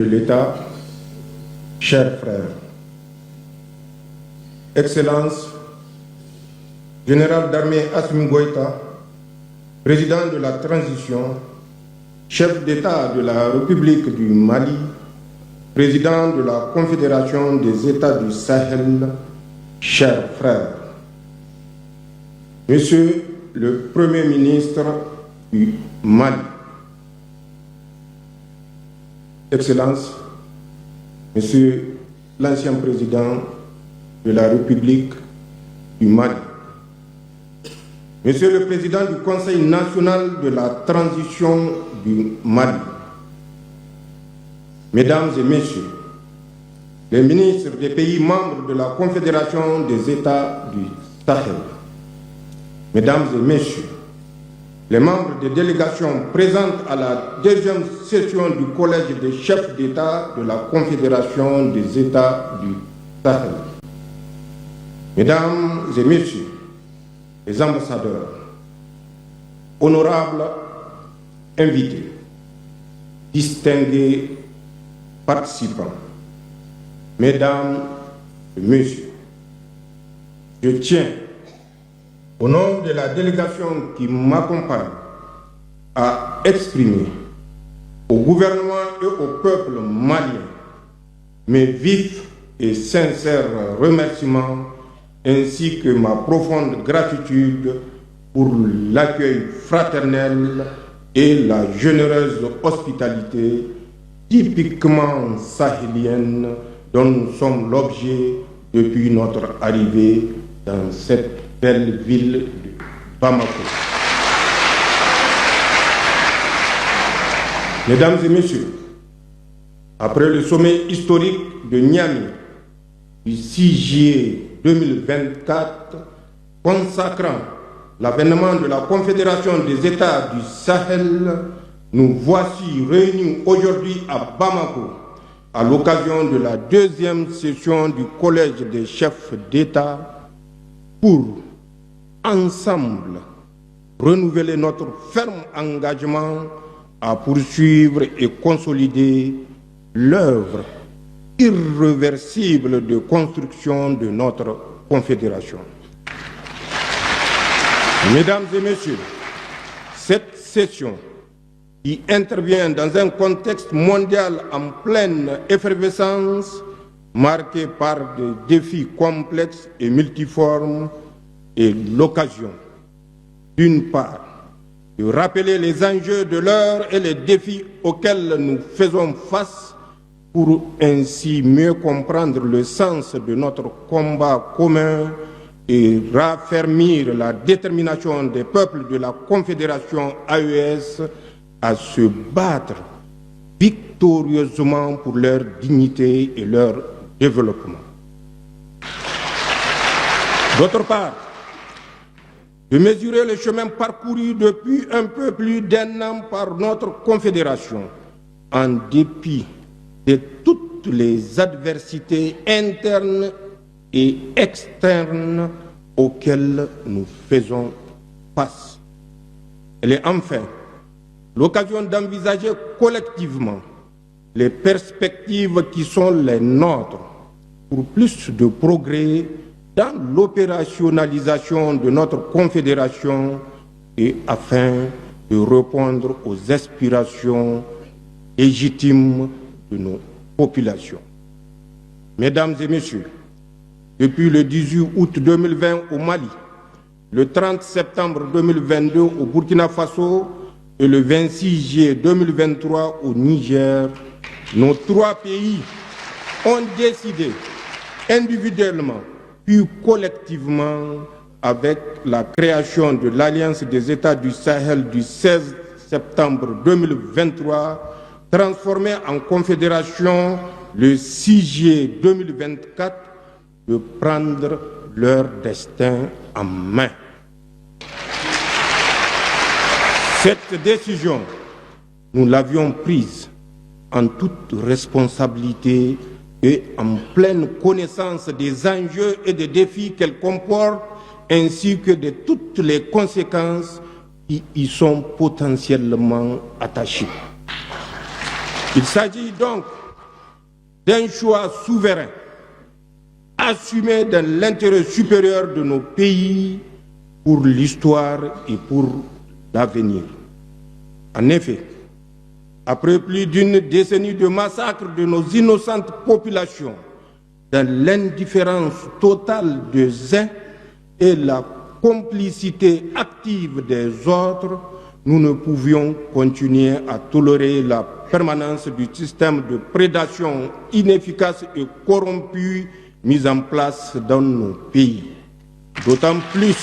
de l'État, chers frères, Excellences, Général d'armée Assimi Goïta, président de la transition, chef d'État de la République du Mali, président de la Confédération des États du Sahel, chers frères, Monsieur le Premier ministre du Mali, Excellences, Monsieur l'ancien président de la République du Mali, Monsieur le Président du Conseil national de la transition du Mali, Mesdames et Messieurs, les ministres des pays membres de la Confédération des États du Sahel, Mesdames et Messieurs, les membres des délégations présentes à la deuxième session du Collège des chefs d'État de la Confédération des États du Sahel, Mesdames et Messieurs, les ambassadeurs, honorables invités, distingués participants, Mesdames et Messieurs, je tiens, au nom de la délégation qui m'accompagne, à exprimer au gouvernement et au peuple malien mes vifs et sincères remerciements ainsi que ma profonde gratitude pour l'accueil fraternel et la généreuse hospitalité typiquement sahélienne dont nous sommes l'objet depuis notre arrivée dans cette belle ville de Bamako. Mesdames et Messieurs, après le sommet historique de Niamey du 6 juillet 2024, consacrant l'avènement de la Confédération des États du Sahel, nous voici réunis aujourd'hui à Bamako à l'occasion de la deuxième session du Collège des chefs d'État pour, ensemble, renouveler notre ferme engagement à poursuivre et consolider l'œuvre irréversible de construction de notre Confédération. Mesdames et Messieurs, cette session qui intervient dans un contexte mondial en pleine effervescence, marqué par des défis complexes et multiformes, est l'occasion, d'une part, de rappeler les enjeux de l'heure et les défis auxquels nous faisons face pour ainsi mieux comprendre le sens de notre combat commun et raffermir la détermination des peuples de la Confédération AES à se battre victorieusement pour leur dignité et leur développement. D'autre part, de mesurer le chemin parcouru depuis un peu plus d'un an par notre Confédération, en dépit de toutes les adversités internes et externes auxquelles nous faisons face. Elle est enfin l'occasion d'envisager collectivement les perspectives qui sont les nôtres pour plus de progrès dans l'opérationnalisation de notre Confédération et afin de répondre aux aspirations légitimes de nos populations. Mesdames et Messieurs, depuis le 18 août 2020 au Mali, le 30 septembre 2022 au Burkina Faso et le 26 juillet 2023 au Niger, nos trois pays ont décidé individuellement puis collectivement avec la création de l'Alliance des États du Sahel du 16 septembre 2023, transformée en confédération le 6 juillet 2024, de prendre leur destin en main. Cette décision, nous l'avions prise en toute responsabilité et en pleine connaissance des enjeux et des défis qu'elle comporte, ainsi que de toutes les conséquences qui y sont potentiellement attachées. Il s'agit donc d'un choix souverain, assumé dans l'intérêt supérieur de nos pays pour l'histoire et pour l'avenir. En effet, après plus d'une décennie de massacres de nos innocentes populations, dans l'indifférence totale des uns et la complicité active des autres, nous ne pouvions continuer à tolérer la permanence du système de prédation inefficace et corrompu mis en place dans nos pays. D'autant plus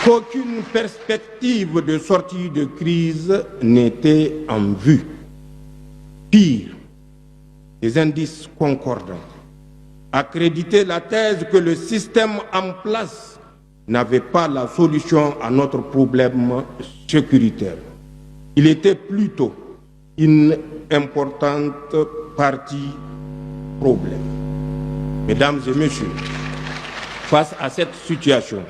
qu'aucune perspective de sortie de crise n'était en vue. Pire, les indices concordants accréditaient la thèse que le système en place n'avait pas la solution à notre problème sécuritaire. Il était plutôt une importante partie problème. Mesdames et messieurs, face à cette situation,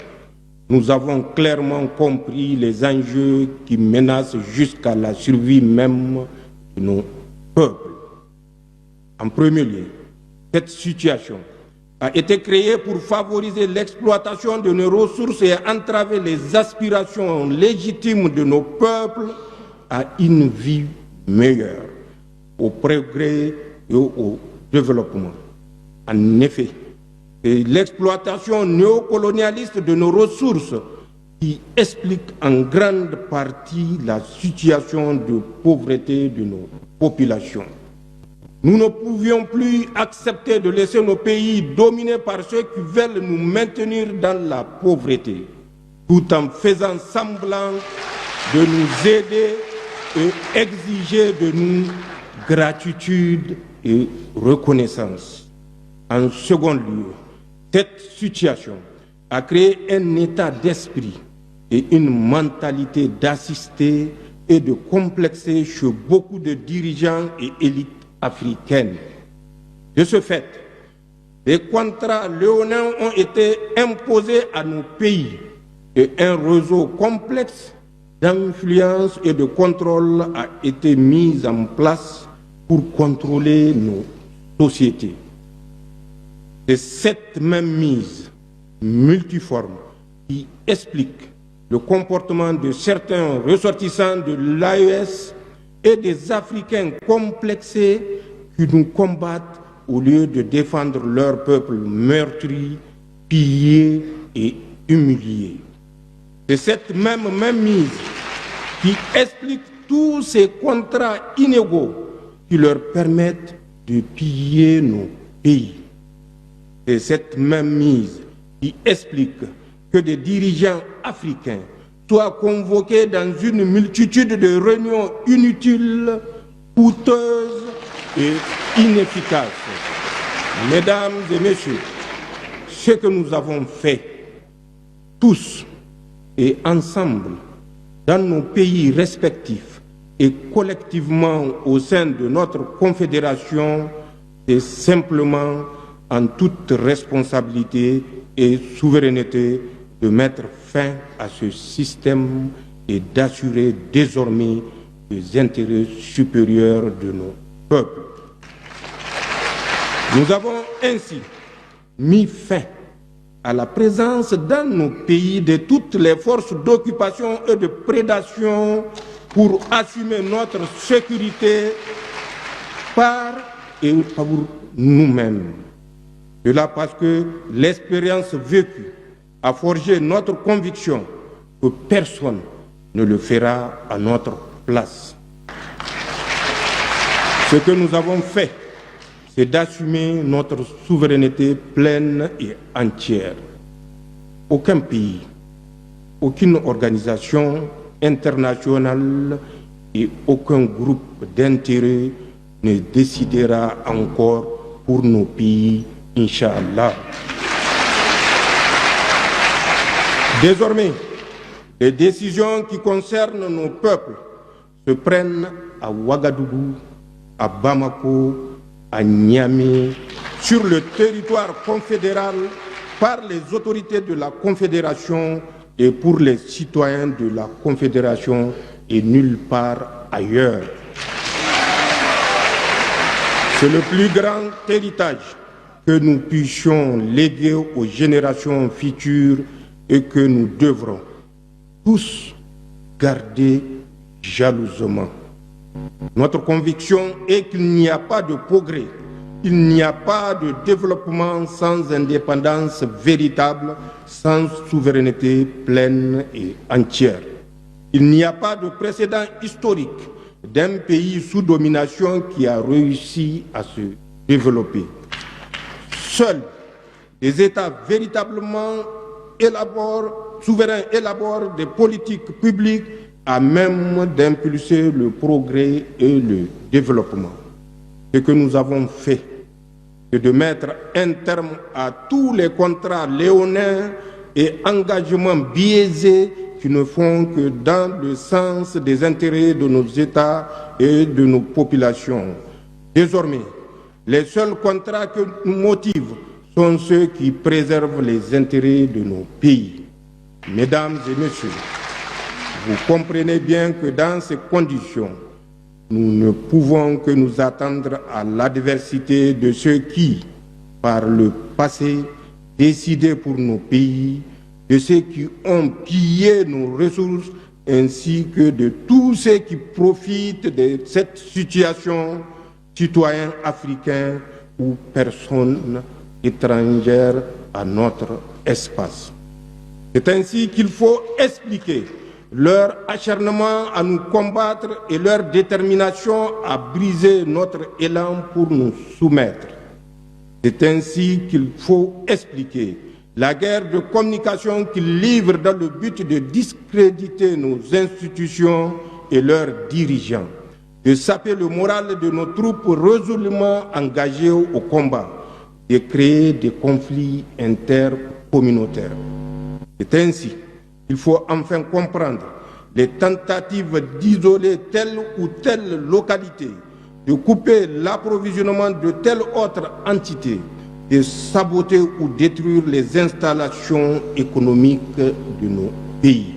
nous avons clairement compris les enjeux qui menacent jusqu'à la survie même de nos peuples. En premier lieu, cette situation a été créée pour favoriser l'exploitation de nos ressources et entraver les aspirations légitimes de nos peuples à une vie meilleure, au progrès et au développement. En effet, c'est l'exploitation néocolonialiste de nos ressources qui explique en grande partie la situation de pauvreté de nos populations. Nous ne pouvions plus accepter de laisser nos pays dominés par ceux qui veulent nous maintenir dans la pauvreté, tout en faisant semblant de nous aider et exiger de nous gratitude et reconnaissance. En second lieu, cette situation a créé un état d'esprit et une mentalité d'assister et de complexer chez beaucoup de dirigeants et élites africaines. De ce fait, des contrats léonins ont été imposés à nos pays et un réseau complexe d'influence et de contrôle a été mis en place pour contrôler nos sociétés. C'est cette même mise multiforme qui explique le comportement de certains ressortissants de l'AES et des Africains complexés qui nous combattent au lieu de défendre leur peuple meurtri, pillé et humilié. C'est cette même mise qui explique tous ces contrats inégaux qui leur permettent de piller nos pays. C'est cette même mise qui explique que des dirigeants africains soient convoqués dans une multitude de réunions inutiles, coûteuses et inefficaces. Mesdames et messieurs, ce que nous avons fait, tous et ensemble, dans nos pays respectifs et collectivement au sein de notre confédération, c'est simplement en toute responsabilité et souveraineté de mettre fin à ce système et d'assurer désormais les intérêts supérieurs de nos peuples. Nous avons ainsi mis fin à la présence dans nos pays de toutes les forces d'occupation et de prédation pour assumer notre sécurité par et pour nous-mêmes. Cela parce que l'expérience vécue a forgé notre conviction que personne ne le fera à notre place. Ce que nous avons fait, c'est d'assumer notre souveraineté pleine et entière. Aucun pays, aucune organisation internationale et aucun groupe d'intérêt ne décidera encore pour nos pays, Inch'Allah. Désormais, les décisions qui concernent nos peuples se prennent à Ouagadougou, à Bamako, à Niamey, sur le territoire confédéral, par les autorités de la Confédération et pour les citoyens de la Confédération et nulle part ailleurs. C'est le plus grand héritage que nous puissions léguer aux générations futures et que nous devrons tous garder jalousement. Notre conviction est qu'il n'y a pas de progrès, il n'y a pas de développement sans indépendance véritable, sans souveraineté pleine et entière. Il n'y a pas de précédent historique d'un pays sous domination qui a réussi à se développer. Seuls des États véritablement souverains élaborent des politiques publiques à même d'impulser le progrès et le développement. Ce que nous avons fait, c'est de mettre un terme à tous les contrats léonins et engagements biaisés qui ne font que dans le sens des intérêts de nos États et de nos populations. Désormais, les seuls contrats que nous motivent sont ceux qui préservent les intérêts de nos pays. Mesdames et messieurs, vous comprenez bien que dans ces conditions, nous ne pouvons que nous attendre à l'adversité de ceux qui, par le passé, décidaient pour nos pays, de ceux qui ont pillé nos ressources, ainsi que de tous ceux qui profitent de cette situation, citoyens africains ou personnes étrangères à notre espace. C'est ainsi qu'il faut expliquer leur acharnement à nous combattre et leur détermination à briser notre élan pour nous soumettre. C'est ainsi qu'il faut expliquer la guerre de communication qu'ils livrent dans le but de discréditer nos institutions et leurs dirigeants, de saper le moral de nos troupes résolument engagées au combat, de créer des conflits intercommunautaires. C'est ainsi qu'il faut enfin comprendre les tentatives d'isoler telle ou telle localité, de couper l'approvisionnement de telle autre entité, de saboter ou détruire les installations économiques de nos pays.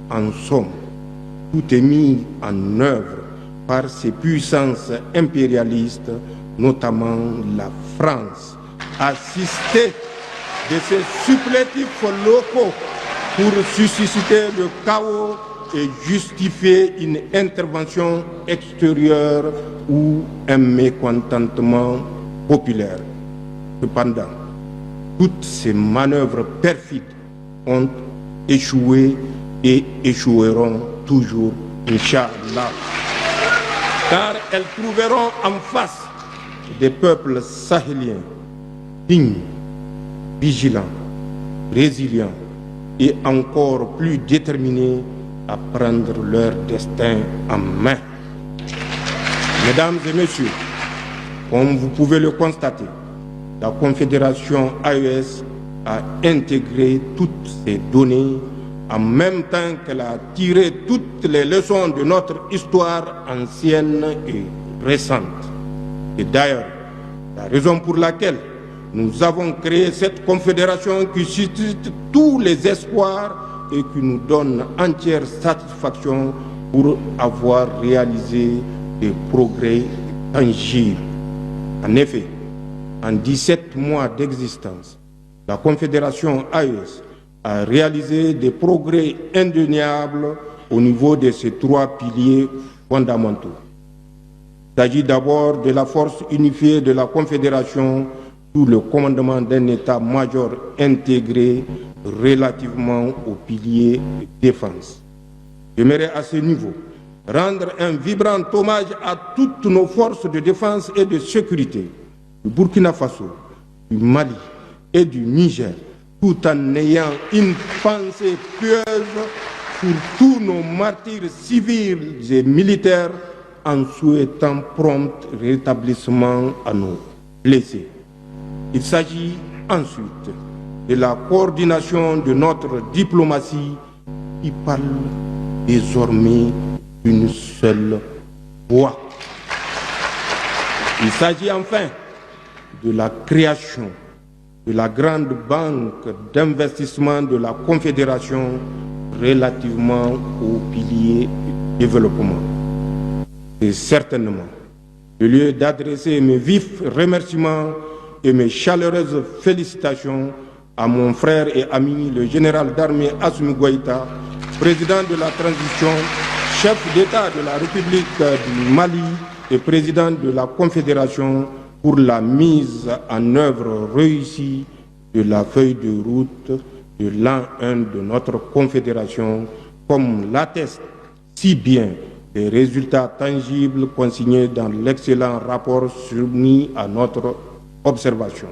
En somme, tout est mis en œuvre par ces puissances impérialistes, notamment la France, assistée de ces supplétifs locaux pour susciter le chaos et justifier une intervention extérieure ou un mécontentement populaire. Cependant, toutes ces manœuvres perfides ont échoué et échoueront toujours, Inch'Allah, car elles trouveront en face des peuples sahéliens dignes, vigilants, résilients et encore plus déterminés à prendre leur destin en main. Mesdames et messieurs, comme vous pouvez le constater, la Confédération AES a intégré toutes ces données en même temps qu'elle a tiré toutes les leçons de notre histoire ancienne et récente. Et d'ailleurs, la raison pour laquelle nous avons créé cette confédération qui suscite tous les espoirs et qui nous donne entière satisfaction pour avoir réalisé des progrès tangibles. En effet, en 17 mois d'existence, la Confédération AES a réalisé des progrès indéniables au niveau de ces trois piliers fondamentaux. Il s'agit d'abord de la force unifiée de la Confédération sous le commandement d'un état-major intégré relativement au pilier de défense. J'aimerais à ce niveau rendre un vibrant hommage à toutes nos forces de défense et de sécurité du Burkina Faso, du Mali et du Niger, tout en ayant une pensée pieuse pour tous nos martyrs civils et militaires, en souhaitant prompt rétablissement à nos blessés. Il s'agit ensuite de la coordination de notre diplomatie qui parle désormais d'une seule voix. Il s'agit enfin de la création de la grande banque d'investissement de la Confédération relativement au pilier du développement. Et certainement au lieu d'adresser mes vifs remerciements et mes chaleureuses félicitations à mon frère et ami le général d'armée Assimi Goïta, président de la transition, chef d'État de la République du Mali et président de la Confédération, pour la mise en œuvre réussie de la feuille de route de l'an 1 de notre Confédération, comme l'attestent si bien les résultats tangibles consignés dans l'excellent rapport soumis à notre observation.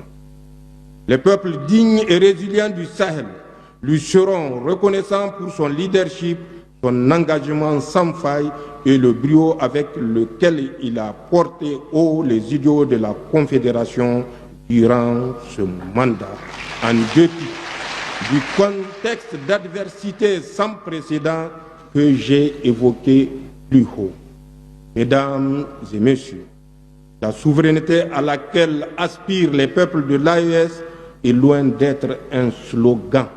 Les peuples dignes et résilients du Sahel lui seront reconnaissants pour son leadership, son engagement sans faille et le brio avec lequel il a porté haut les idéaux de la Confédération durant ce mandat, en dépit du contexte d'adversité sans précédent que j'ai évoqué plus haut. Mesdames et messieurs, la souveraineté à laquelle aspirent les peuples de l'AES est loin d'être un slogan.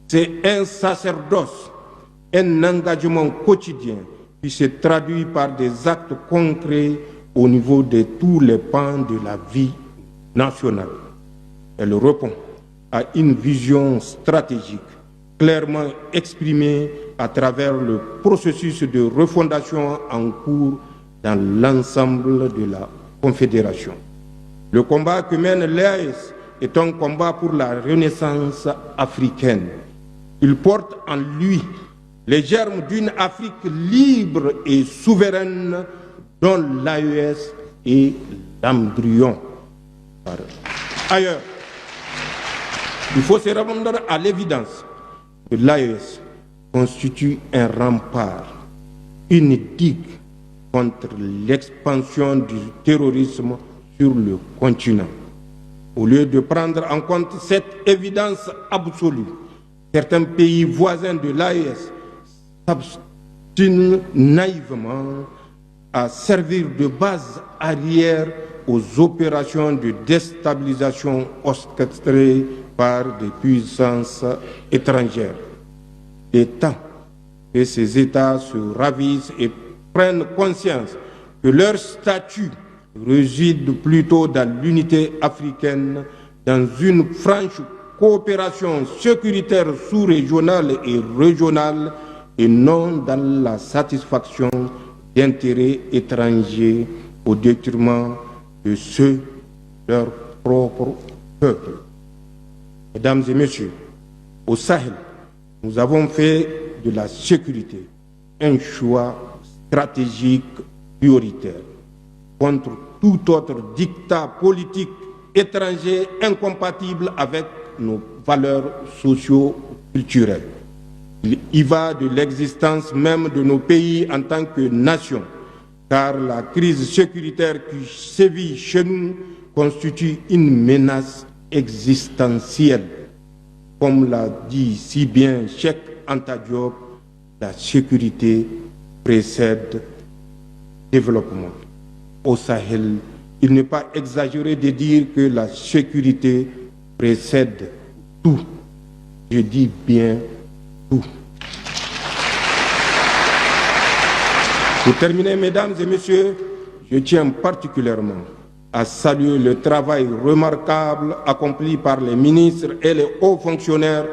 C'est un sacerdoce, un engagement quotidien qui se traduit par des actes concrets au niveau de tous les pans de la vie nationale. Elle répond à une vision stratégique clairement exprimée à travers le processus de refondation en cours dans l'ensemble de la Confédération. Le combat que mène l'AES est un combat pour la renaissance africaine. Il porte en lui les germes d'une Afrique libre et souveraine dont l'AES est l'embryon. Par ailleurs, il faut se rendre à l'évidence que l'AES constitue un rempart, une digue contre l'expansion du terrorisme sur le continent. Au lieu de prendre en compte cette évidence absolue, certains pays voisins de l'AES s'obstinent naïvement à servir de base arrière aux opérations de déstabilisation orchestrées par des puissances étrangères. Il est temps que ces États se ravissent et prennent conscience que leur statut réside plutôt dans l'unité africaine, dans une franche coopération sécuritaire sous-régionale et régionale, et non dans la satisfaction d'intérêts étrangers au détriment de ceux de leur propre peuple. Mesdames et messieurs, au Sahel, nous avons fait de la sécurité un choix stratégique prioritaire contre tout autre dictat politique étranger incompatible avec nos valeurs socio-culturelles. Il y va de l'existence même de nos pays en tant que nation, car la crise sécuritaire qui sévit chez nous constitue une menace existentielle. Comme l'a dit si bien Cheikh Anta Diop, la sécurité précède le développement. Au Sahel, il n'est pas exagéré de dire que la sécurité précède tout. Je dis bien tout. Pour terminer, mesdames et messieurs, je tiens particulièrement à saluer le travail remarquable accompli par les ministres et les hauts fonctionnaires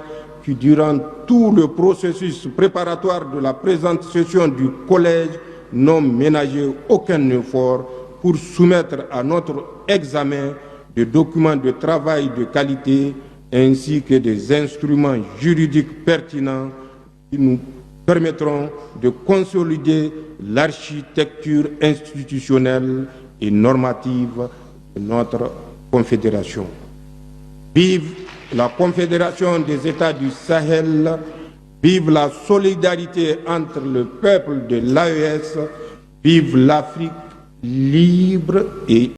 qui, durant tout le processus préparatoire de la présente session du Collège, n'ont ménagé aucun effort pour soumettre à notre examen des documents de travail de qualité ainsi que des instruments juridiques pertinents qui nous permettront de consolider l'architecture institutionnelle et normative de notre Confédération. Vive la Confédération des États du Sahel, vive la solidarité entre le peuple de l'AES, vive l'Afrique libre et